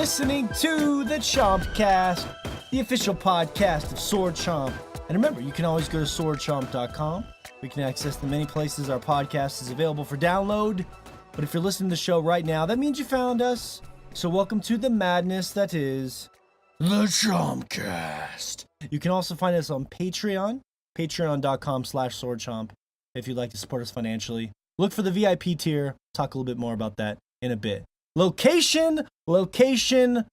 listening to the Chompcast, the official podcast of Sword Chomp. And remember, you can always go to swordchomp.com. We can access the many places our podcast is available for download. But if you're listening to the show right now, that means you found us. So welcome to the madness that is the Chompcast. You can also find us on Patreon, patreon.com/swordchomp, if you'd like to support us financially. Look for the VIP tier. Talk a little bit more about that in a bit. Location is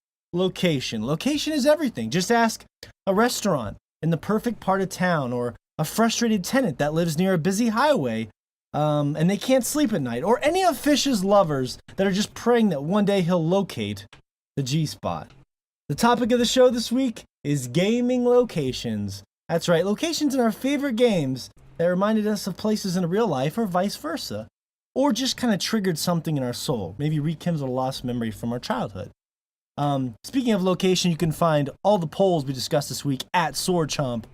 everything. Just ask a restaurant in the perfect part of town, or a frustrated tenant that lives near a busy highway and they can't sleep at night, or any of Fish's lovers that are just praying that one day he'll locate the G-spot. The topic of the show this week is gaming locations. That's right, locations in our favorite games that reminded us of places in real life, or vice versa. Or just kind of triggered something in our soul. Maybe rekindled a lost memory from our childhood. Speaking of location, you can find all the polls we discussed this week at Sword Chomp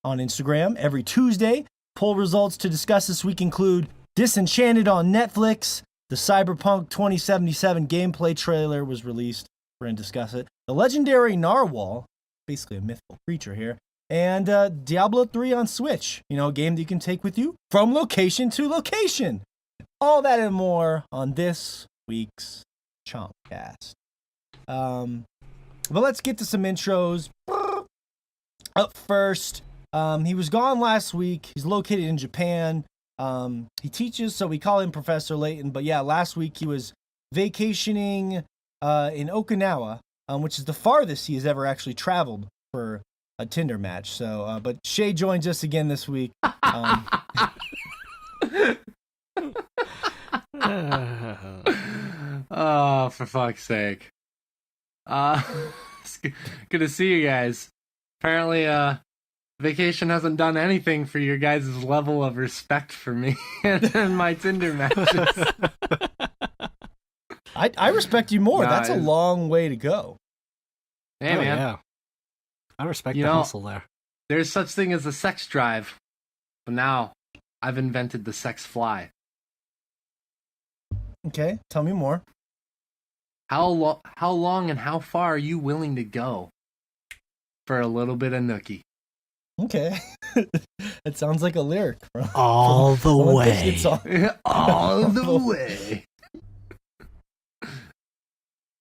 on Instagram every Tuesday. Poll results to discuss this week include Disenchanted on Netflix, the Cyberpunk 2077 gameplay trailer was released. We're going to discuss it. The legendary Narwhal, basically a mythical creature here, and Diablo 3 on Switch. You know, a game that you can take with you from location to location. All that and more on this week's Chompcast. But let's get to some intros. Up first, he was gone last week. He's located in Japan. He teaches, so we call him Professor Layton. But yeah, last week he was vacationing in Okinawa, which is the farthest he has ever actually traveled for a Tinder match. So, but Shea joins us again this week. Oh, for fuck's sake. It's good to see you guys. Apparently, vacation hasn't done anything for your guys' level of respect for me and my Tinder matches. I respect you more. That's a long way to go. Hey, man. Yeah. I respect the hustle there. There's such thing as a sex drive, but now I've invented the sex fly. Okay, tell me more. How long and how far are you willing to go for a little bit of nookie? Okay. It sounds like a lyric. All the way. All the way.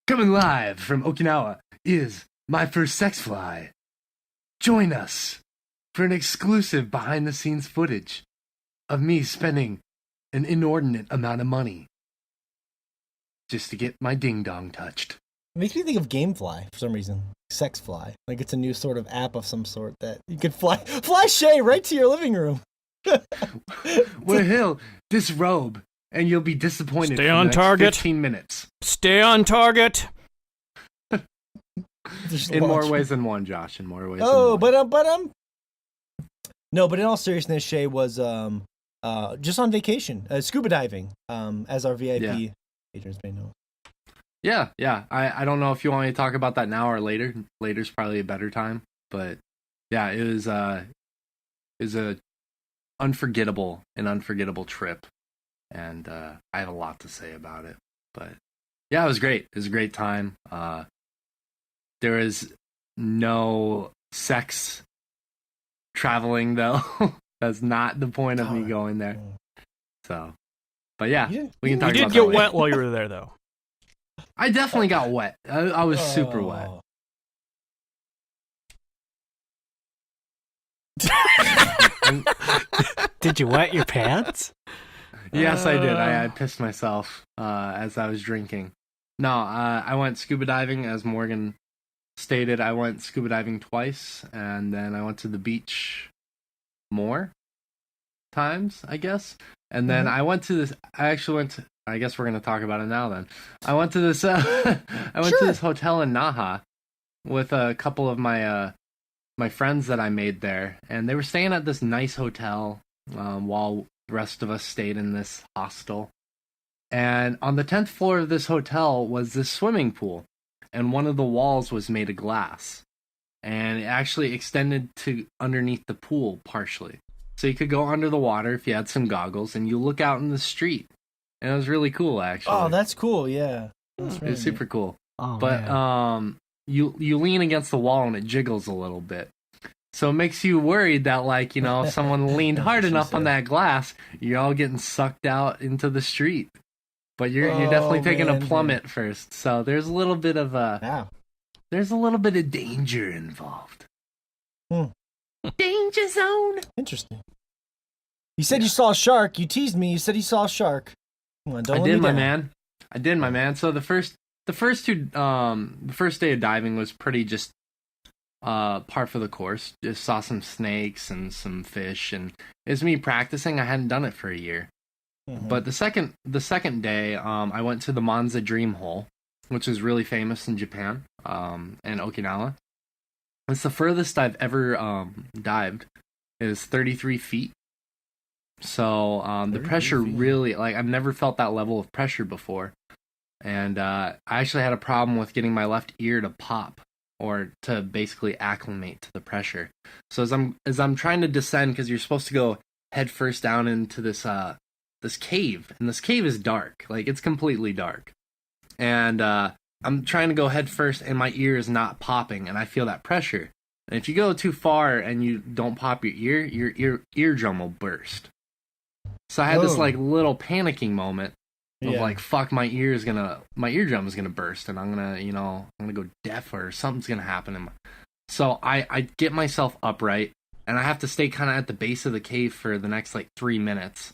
Coming live from Okinawa is My First Sex Fly. Join us for an exclusive behind-the-scenes footage of me spending an inordinate amount of money just to get my ding-dong touched. It makes me think of Gamefly for some reason. Sex Fly. Like it's a new sort of app of some sort that you could fly Shea right to your living room. Well, he'll disrobe and you'll be disappointed. Stay on target. 15 minutes. Stay on target. In more ways than one, Josh. In more ways than one. No, but in all seriousness, Shea was just on vacation, scuba diving, as our VIP patrons may know. Yeah. I don't know if you want me to talk about that now or later. Later's probably a better time. But yeah, it was a unforgettable trip, and I have a lot to say about it. But yeah, it was great. It was a great time. There is no sex traveling though. That's not the point of me going there. So, but yeah, we can talk about that. You did get wet while you were there, though. I definitely got wet. I was super wet. Did you wet your pants? Yes, I did. I pissed myself as I was drinking. No, I went scuba diving, as Morgan stated. I went scuba diving twice, and then I went to the beach more times, I guess. And then I went to this. I guess we're gonna talk about it now. Then I went to this. To this hotel in Naha with a couple of my friends that I made there, and they were staying at this nice hotel while the rest of us stayed in this hostel. And on the 10th floor of this hotel was this swimming pool, and one of the walls was made of glass, and it actually extended to underneath the pool partially. So you could go under the water if you had some goggles, and you look out in the street. And it was really cool, actually. Oh, that's cool, yeah. It was super cool. but man. you lean against the wall and it jiggles a little bit. So it makes you worried that, like, you know, if someone leaned hard enough on that glass, you're all getting sucked out into the street. But you're definitely taking a plummet first. So there's a little bit of there's a little bit of danger involved. Danger zone. Interesting. You said you saw a shark. You teased me. You said you saw a shark. Come on, I did, my man. So the first day of diving was pretty just par for the course. Just saw some snakes and some fish, and it's me practicing. I hadn't done it for a year. But the second day, I went to the Monza Dream Hole, which is really famous in Japan, and Okinawa. It's the furthest I've ever dived. It is 33 feet. So the pressure really, like, I've never felt that level of pressure before. And I actually had a problem with getting my left ear to pop, or to basically acclimate to the pressure. So as I'm trying to descend, because you're supposed to go head first down into this cave, and this cave is dark, like, it's completely dark. And I'm trying to go head first, and my ear is not popping, and I feel that pressure. And if you go too far and you don't pop your eardrum will burst. So I had this, like, little panicking moment of like, fuck, my eardrum is gonna burst, and I'm gonna go deaf, or something's gonna happen. So I get myself upright, and I have to stay kind of at the base of the cave for the next, like, 3 minutes,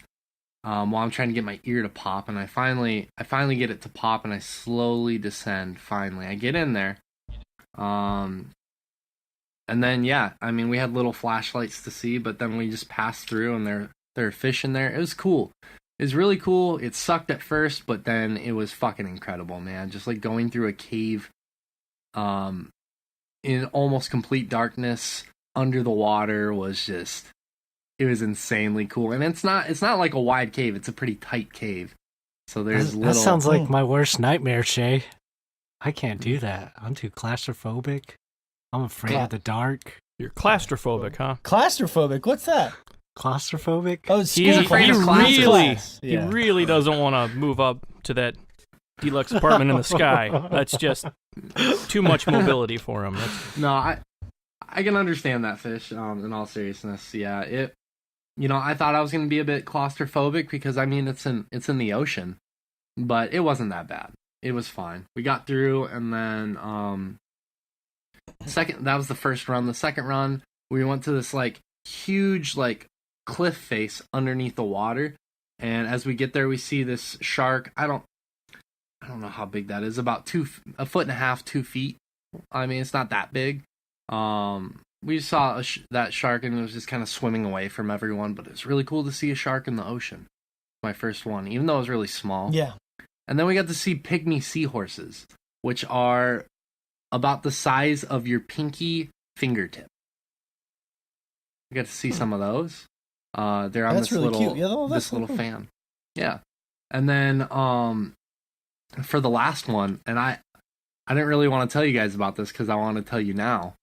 while I'm trying to get my ear to pop. And I finally get it to pop, and I slowly descend. Finally, I get in there, and then we had little flashlights to see, but then we just passed through, and there are fish in there. It was cool. It was really cool. It sucked at first, but then it was fucking incredible, man. Just, like, going through a cave in almost complete darkness under the water was just, it was insanely cool. And it's not like a wide cave. It's a pretty tight cave. So there's That sounds like my worst nightmare, Shea. I can't do that. I'm too claustrophobic. I'm afraid of the dark. You're claustrophobic, huh? Claustrophobic? What's that? Claustrophobic? Oh, it's school class. He really doesn't want to move up to that deluxe apartment in the sky. That's just too much mobility for him. No, I can understand that, Fish. In all seriousness, yeah. I thought I was gonna be a bit claustrophobic because, I mean, it's in the ocean, but it wasn't that bad. It was fine. We got through, and then that was the first run. The second run, we went to this, like, huge, like, cliff face underneath the water, and as we get there, we see this shark. I don't know how big that is. About 1.5 feet, 2 feet. I mean, it's not that big. We saw that shark, and it was just kind of swimming away from everyone, but it's really cool to see a shark in the ocean. My first one, even though it was really small. Yeah. And then we got to see pygmy seahorses, which are about the size of your pinky fingertip. We got to see some of those. They're on this really little fan. Yeah. And then for the last one, and I didn't really want to tell you guys about this because I want to tell you now.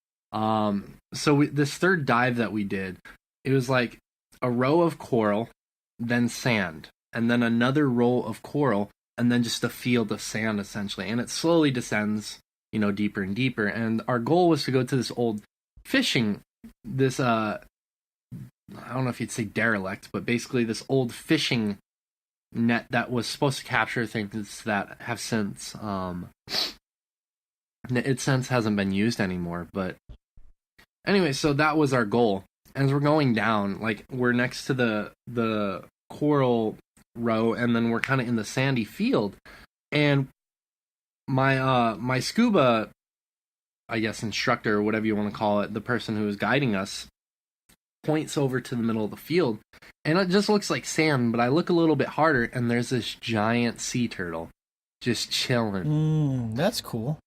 So this third dive that we did, it was like a row of coral, then sand, and then another row of coral, and then just a field of sand, essentially. And it slowly descends, deeper and deeper. And our goal was to go to this old fishing, I don't know if you'd say derelict, but basically this old fishing net that was supposed to capture things that have since hasn't been used anymore. But anyway, so that was our goal. As we're going down, like, we're next to the coral row, and then we're kind of in the sandy field, and my scuba, I guess, instructor, or whatever you want to call it, the person who was guiding us, points over to the middle of the field, and it just looks like sand, but I look a little bit harder, and there's this giant sea turtle just chilling. That's cool.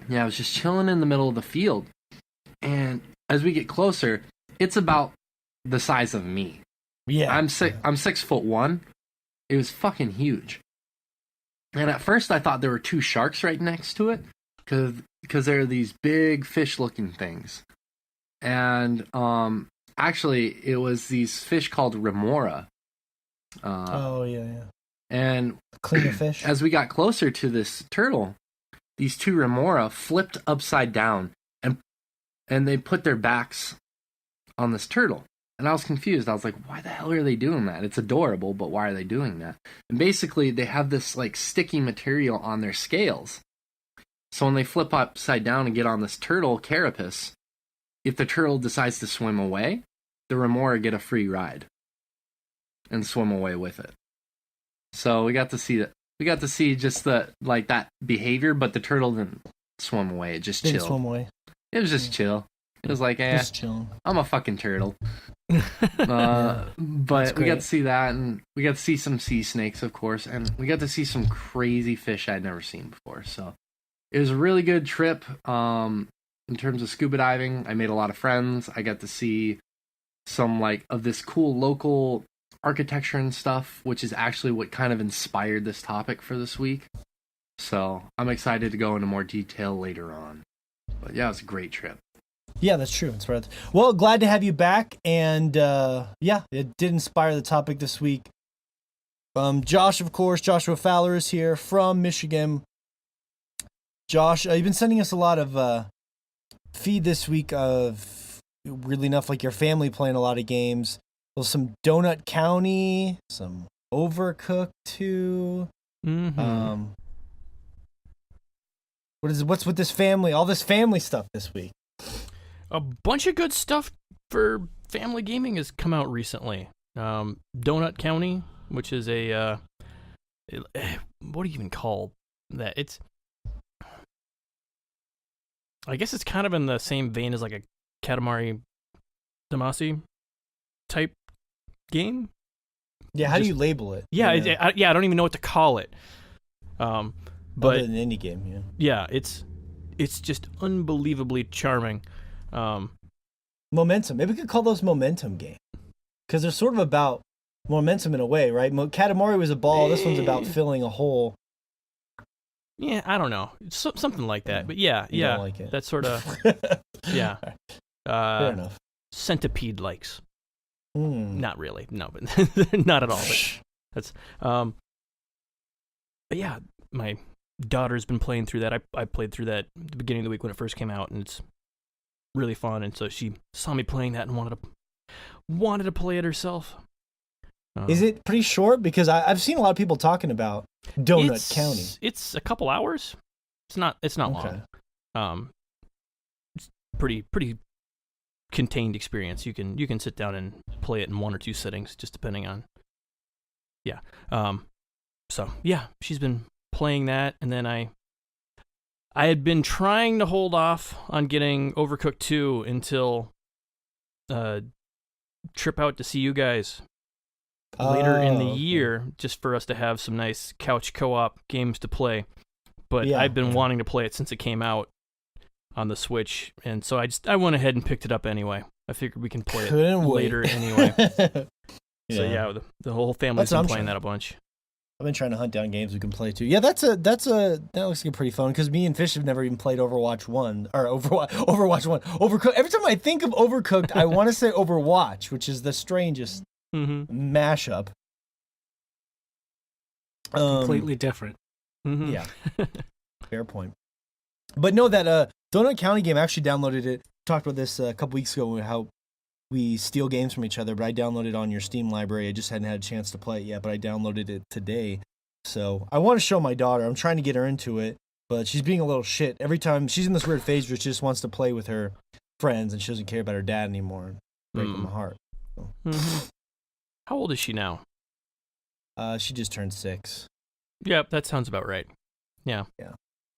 Yeah, I was just chilling in the middle of the field, and as we get closer, it's about the size of me. Yeah. I'm 6'1". It was fucking huge. And at first I thought there were two sharks right next to it, because there are these big fish-looking things. And actually, it was these fish called remora. Yeah. And cleaner fish. As we got closer to this turtle, these two remora flipped upside down and they put their backs on this turtle. And I was confused. I was like, why the hell are they doing that? It's adorable, but why are they doing that? And basically, they have this like sticky material on their scales. So when they flip upside down and get on this turtle carapace, if the turtle decides to swim away, the remora get a free ride and swim away with it. So we got to see that. We got to see just the like that behavior, but the turtle didn't swim away. It just Didn't chilled. swim away. It was just chill. It was like, Just chilling. I'm a fucking turtle. But we got to see that, and we got to see some sea snakes, of course, and we got to see some crazy fish I'd never seen before. So it was a really good trip. In terms of scuba diving, I made a lot of friends. I got to see some like of this cool local architecture and stuff, which is actually what kind of inspired this topic for this week. So I'm excited to go into more detail later on. But yeah, it was a great trip. Yeah, that's true. It's right. Well, glad to have you back, and yeah, it did inspire the topic this week. Josh, of course, Joshua Fowler is here from Michigan. Josh, you've been sending us a lot of feed this week of, really enough, like your family playing a lot of games. Well, some Donut County, some Overcooked too. Mm-hmm. What's with this family? All this family stuff this week. A bunch of good stuff for family gaming has come out recently. Donut County, which is a what do you even call that? It's, I guess it's kind of in the same vein as like a Katamari Damacy type game. Yeah, how do you label it? Yeah, I don't even know what to call it. But other than an indie game, yeah, it's just unbelievably charming. Momentum. Maybe we could call those momentum games, because they're sort of about momentum in a way, right? Katamari was a ball. This one's about filling a hole. Yeah, I don't know, something like that. But yeah, Don't like it. That sort of yeah. Fair enough. Centipede likes. Not really, no, but not at all. But that's but yeah, my daughter's been playing through that. I played through that at the beginning of the week when it first came out, and it's really fun. And so she saw me playing that and wanted to play it herself. Is it pretty short? Because I've seen a lot of people talking about Donut County. It's a couple hours. It's not long. It's pretty contained experience. You can sit down and play it in one or two sittings, just depending on. Yeah. So yeah, she's been playing that, and then I had been trying to hold off on getting Overcooked 2 until trip out to see you guys later in the year, just for us to have some nice couch co-op games to play. But yeah, I've been wanting to play it since it came out on the Switch, and so I went ahead and picked it up anyway. I figured we can play it later anyway. So yeah, the whole family's been playing that a bunch. I've been trying to hunt down games we can play too. Yeah, that looks like pretty fun, because me and Fish have never even played Overwatch 1 or Overwatch 1. Overcooked. Every time I think of Overcooked, I want to say Overwatch, which is the strangest mashup. Completely different. Mm-hmm. Yeah. Fair point. But no, that Donut County game, I actually downloaded it. Talked about this a couple weeks ago, how we steal games from each other, but I downloaded it on your Steam library. I just hadn't had a chance to play it yet, but I downloaded it today. So I want to show my daughter. I'm trying to get her into it, but she's being a little shit. Every time she's in this weird phase where she just wants to play with her friends and she doesn't care about her dad anymore. Breaking my heart. So. How old is she now? She just turned 6. Yep, that sounds about right. Yeah.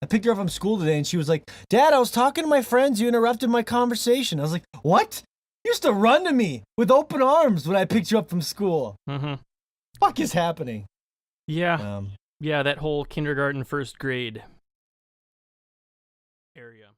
I picked her up from school today and she was like, "Dad, I was talking to my friends. You interrupted my conversation." I was like, "What? You used to run to me with open arms when I picked you up from school." Fuck is happening? Yeah. Yeah, that whole kindergarten, first grade area.